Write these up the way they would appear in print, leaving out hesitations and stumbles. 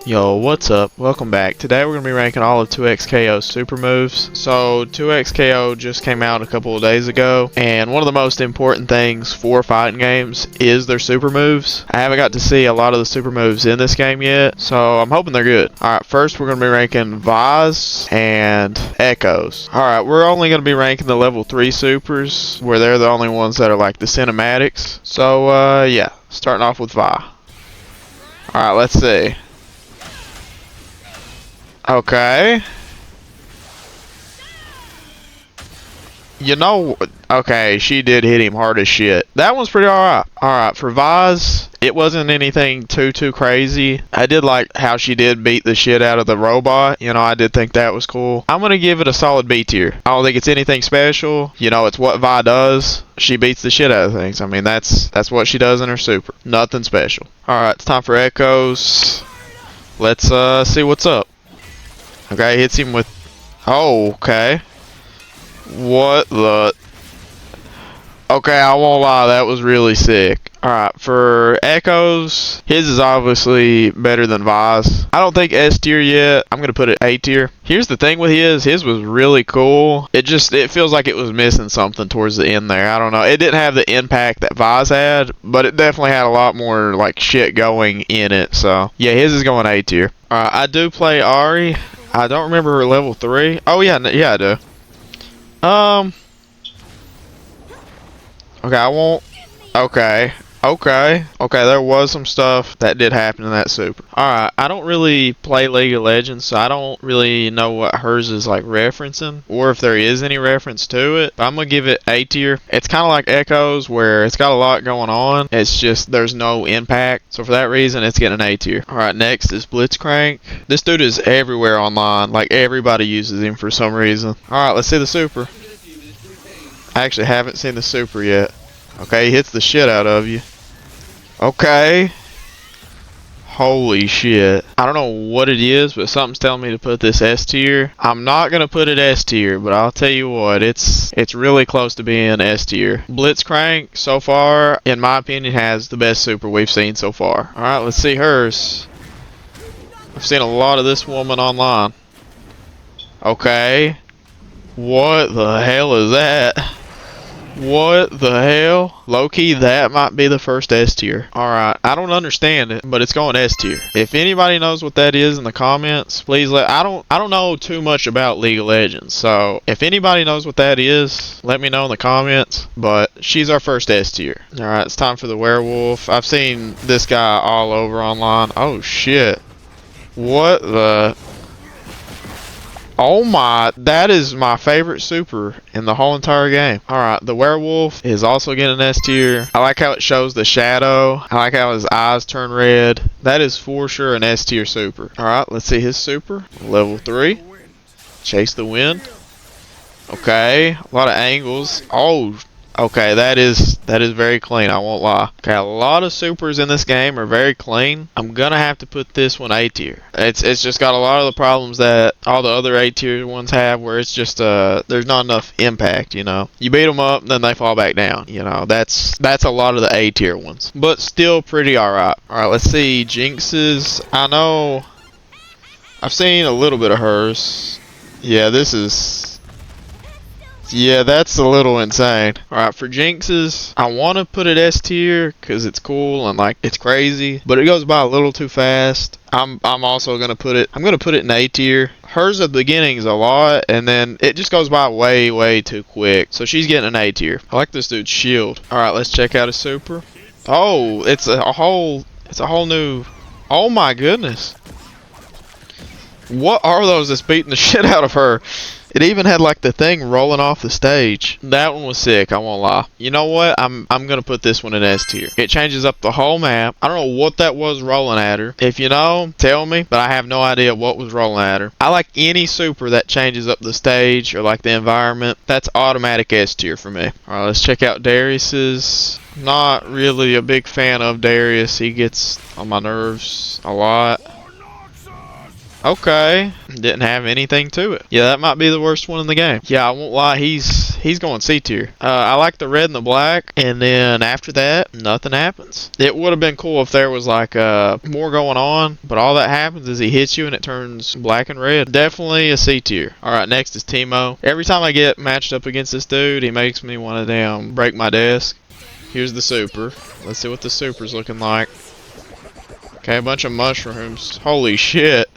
Yo, what's up? Welcome back. Today we're going to be ranking all of 2XKO's super moves. So 2XKO just came out a couple of days ago, and one of the most important things for fighting games is their super moves. I haven't got to see a lot of the super moves in this game yet, so I'm hoping they're good. Alright, first we're going to be ranking Vaz and Echoes. Alright, we're only going to be ranking the level 3 supers, where they're the only ones that are like the cinematics. So, yeah, starting off with Va. Alright, let's see. Okay. You know, okay, she did hit him hard as shit. That one's pretty alright. Alright, for Vaz, it wasn't anything too crazy. I did like how she did beat the shit out of the robot. You know, I did think that was cool. I'm gonna give it a solid B tier. I don't think it's anything special. You know, it's what Vi does. She beats the shit out of things. I mean, that's what she does in her super. Nothing special. Alright, it's time for Echoes. Let's see what's up. Okay, hits him with... Oh, okay. What the... Okay, I won't lie, that was really sick. Alright, for Echoes, his is obviously better than Vaz. I don't think S tier yet. I'm gonna put it A tier. Here's the thing with his was really cool. It feels like it was missing something towards the end there. I don't know. It didn't have the impact that Vaz had, but it definitely had a lot more like shit going in it. So yeah, his is going A tier. Alright, I do play Ahri. I don't remember her level 3. Oh yeah, yeah I do. Okay, I won't. Okay, there was some stuff that did happen in that super. Alright, I don't really play League of Legends, so I don't really know what hers is like referencing, or if there is any reference to it. But I'm gonna give it A tier. It's kind of like Echoes, where it's got a lot going on. It's just there's no impact. So for that reason, it's getting an A tier. Alright, next is Blitzcrank. This dude is everywhere online. Like, everybody uses him for some reason. Alright, let's see the super. I actually haven't seen the super yet. Okay, he hits the shit out of you. Okay. Holy shit. I don't know what it is, but something's telling me to put this S tier. I'm not gonna put it S tier, but I'll tell you what, it's really close to being S tier. Blitzcrank, so far, in my opinion, has the best super we've seen so far. Alright, let's see hers. I've seen a lot of this woman online. Okay. What the hell is that? What the hell? Low-key, that might be the first S tier. Alright, I don't understand it, but it's going S tier. If anybody knows what that is in the comments, please let... I don't know too much about League of Legends, so if anybody knows what that is, let me know in the comments. But she's our first S tier. Alright, it's time for the werewolf. I've seen this guy all over online. Oh shit. What the... Oh my, that is my favorite super in the whole entire game. Alright, the werewolf is also getting an S tier. I like how it shows the shadow. I like how his eyes turn red. That is for sure an S tier super. Alright, let's see his super. Level 3. Chase the wind. Okay, a lot of angles. Oh, okay, that is very clean, I won't lie. Okay, a lot of supers in this game are very clean. I'm gonna have to put this one A tier. It's just got a lot of the problems that all the other A tier ones have, where it's just there's not enough impact, you know. You beat them up, then they fall back down, you know. That's a lot of the A tier ones, but still pretty alright. Alright, let's see Jinx's. I know I've seen a little bit of hers. Yeah, yeah, that's a little insane. Alright, for Jinx's, I want to put it S tier because it's cool and like it's crazy, but it goes by a little too fast. I'm also gonna put it in A tier. Hers at the beginning is a lot, and then it just goes by way too quick. So she's getting an A tier. I like this dude's shield. Alright, let's check out his super. Oh, it's a whole new... Oh my goodness. What are those that's beating the shit out of her? It even had like the thing rolling off the stage. That one was sick, I won't lie. You know what? I'm gonna put this one in S tier. It changes up the whole map. I don't know what that was rolling at her. If you know, tell me, but I have no idea what was rolling at her. I like any super that changes up the stage or like the environment. That's automatic S tier for me. Alright, let's check out Darius's. Not really a big fan of Darius. He gets on my nerves a lot. Okay, didn't have anything to it. Yeah, that might be the worst one in the game. Yeah, I won't lie, he's going C tier. I like the red and the black, and then after that, nothing happens. It would have been cool if there was like more going on, but all that happens is he hits you and it turns black and red. Definitely a C tier. Alright, next is Teemo. Every time I get matched up against this dude, he makes me want to damn break my desk. Here's the super. Let's see what the super's looking like. Okay, a bunch of mushrooms. Holy shit.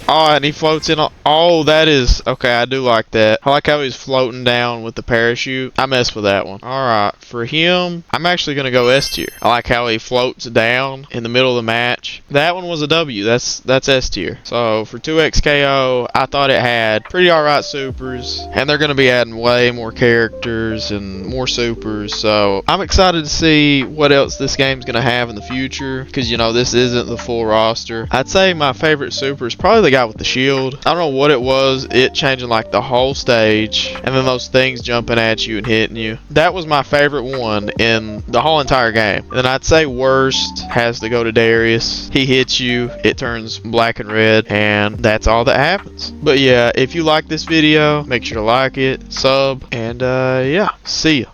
Oh, and he floats in. Oh, that is okay. I do like that. I like how he's floating down with the parachute. I mess with that one. All right, for him, I'm actually gonna go S tier. I like how he floats down in the middle of the match. That one was a W. That's S tier. So for 2XKO, I thought it had pretty alright supers, and they're gonna be adding way more characters and more supers. So I'm excited to see what else this game's gonna have in the future, because you know this isn't the full roster. I'd say my favorite super is probably the guy with the shield. I don't know what it was, it changing like the whole stage, and then those things jumping at you and hitting you. That was my favorite one in the whole entire game. And then I'd say worst has to go to Darius. He hits you, it turns black and red, and that's all that happens. But yeah, if you like this video, make sure to like it, sub, and yeah, see ya.